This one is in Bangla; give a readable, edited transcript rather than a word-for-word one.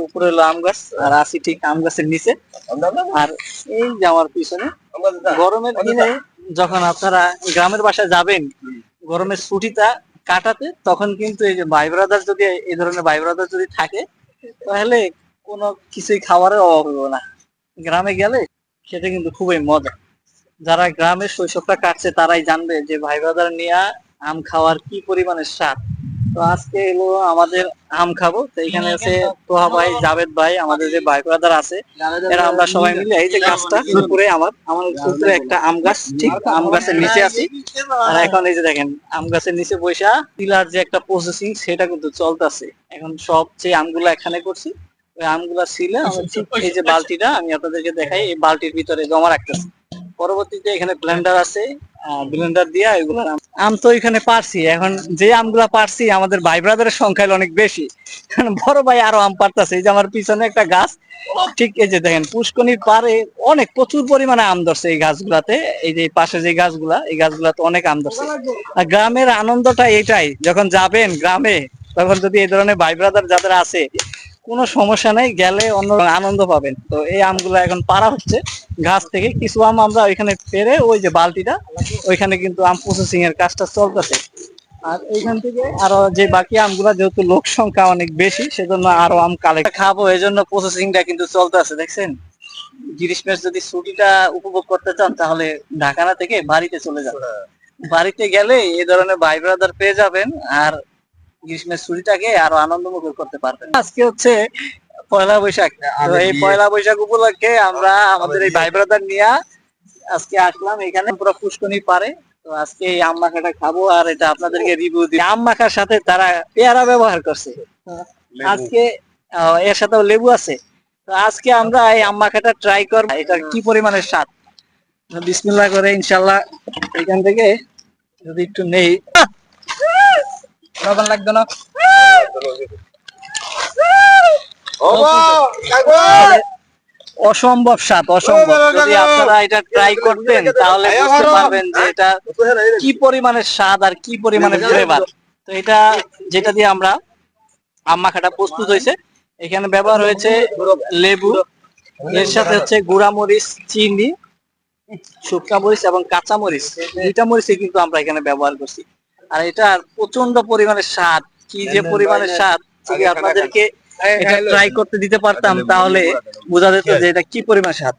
উপরে হলো আম গাছ, আর আছি ঠিক আম গাছের নিচে। আর এই যে আমার পিছনে গরমের দিনে যখন আপনারা গ্রামের বাসায় যাবেন গরমের ছুটিটা কাটাতে, তখন কিন্তু এই যে ভাই ব্রাদার যদি এই ধরনের ভাই ব্রাদার যদি থাকে তাহলে কোনো কিছুই খাবারের অভাব হবে না। গ্রামে গেলে সেটা কিন্তু খুবই মজা। যারা গ্রামের শৈশবটা কাটছে তারাই জানবে যে ভাই ব্রাদার নিয়ে আম খাওয়ার কি পরিমাণের স্বাদ। তো আজকে এলো আমাদের আম খাবো, তো এখানে আছে তোহা ভাই, জাভেদ ভাই, আমাদের যে ভাই ব্রাদার আছে এরা আমরা সবাই মিলে এই যে গাছটা উপরে আমার উপরে একটা আম গাছ, ঠিক আম গাছের নিচে আছি। আর এখন এই যে দেখেন আম গাছের নিচে বৈশা পিলার যে একটা প্রসেসিং সেটা কিন্তু চলতেছে। এখন সব যে আমগুলা এখানে করছি ওই আমগুলা ছিল ঠিক এই যে বালতিটা আমি আপনাদেরকে দেখাই, এই বালতির ভিতরে জমা রাখতেছি। পরবর্তীতে এখানে ব্লেন্ডার আছে, ব্লেন্ডার দিয়ে এগুলো আম তো এখানে পারছি। এখন যে আমগুলা পারছি আমাদের ভাই ব্রাদারের সংখ্যা অনেক বেশি, কারণ বড় ভাই আরো আম পারতাছে। এই যে আমার পিছনে একটা গাছ, ঠিক এই যে দেখেন পুষ্কনির পারে অনেক প্রচুর পরিমাণে আম ধরছে এই গাছগুলাতে। এই যে পাশে যে গাছগুলা, এই গাছগুলাতে অনেক আম ধরছে। আর গ্রামের আনন্দটা এটাই, যখন যাবেন গ্রামে তখন যদি এই ধরনের ভাই ব্রাদার যাদের আছে কোনো সমস্যা নেই, গেলে অন্য আনন্দ পাবেন। তো এই আমগুলো এখন পাড়া হচ্ছে গাছ থেকে, কিছু আম আমরা ওইখানে পেরে ওই যে বালতিটা ওইখানে কিন্তু আম প্রসেসিং এর কাজটা চলতেছে। আর এইখান থেকে আরো যে বাকি আমগুলা, যেহেতু লোক সংখ্যা অনেক বেশি সেজন্য আরো আম কালেক্ট খাবো, এই জন্য প্রসেসিংটা কিন্তু চলতেছে। দেখছেন, গ্রীষ্মের যদি ছুটিটা উপভোগ করতে চান তাহলে ঢাকানা থেকে বাড়িতে চলে যান। বাড়িতে গেলে এই ধরনের ভাই ব্রাদার পেয়ে যাবেন, আর গ্রীষ্মের ছুটিটাকে আরো আনন্দমুখর করতে পারবেন। আজকে হচ্ছে পয়লা বৈশাখ, তো এই পয়লা বৈশাখ উপলক্ষে আমরা আমাদের এই ভাই ব্রাদার নিয়ে আজকে আসলাম এখানে পুরো পুষ্কনি পারে। তো আজকে এই আম মাখাটা খাবো আর এটা আপনাদেরকে রিভিউ দিই। আম মাখার সাথে তারা পেয়ারা ব্যবহার করছে আজকে, এর সাথেও লেবু আছে। তো আজকে আমরা এই আম মাখাটা ট্রাই করবো, এটা কি পরিমাণের স্বাদ। বিসমিল্লাহ করে ইনশাল্লাহ এখান থেকে যদি একটু নেই, লবণ লাগবে না, অসম্ভব স্বাদ, অসম্ভব। যদি আপনারা এটা ট্রাই করতেন তাহলে বুঝতে পারবেন যে এটা কি পরিমাণের স্বাদ আর কি পরিমাণের ফ্লেভার। তো এটা যেটা দিয়ে আমরা আম মাখাটা প্রস্তুত হয়েছে, এখানে ব্যবহার হয়েছে লেবু, এর সাথে হচ্ছে গুঁড়া মরিচ, চিনি, শুকনা মরিচ এবং কাঁচা মরিচ, দুইটা মরিচই কিন্তু আমরা এখানে ব্যবহার করছি। আর এটা প্রচন্ড পরিমাণের স্বাদ, কি যে পরিমাণের স্বাদ, যদি আপনাদেরকে এটা ট্রাই করতে দিতে পারতাম তাহলে বোঝা যেত যে এটা কি পরিমাণ স্বাদ।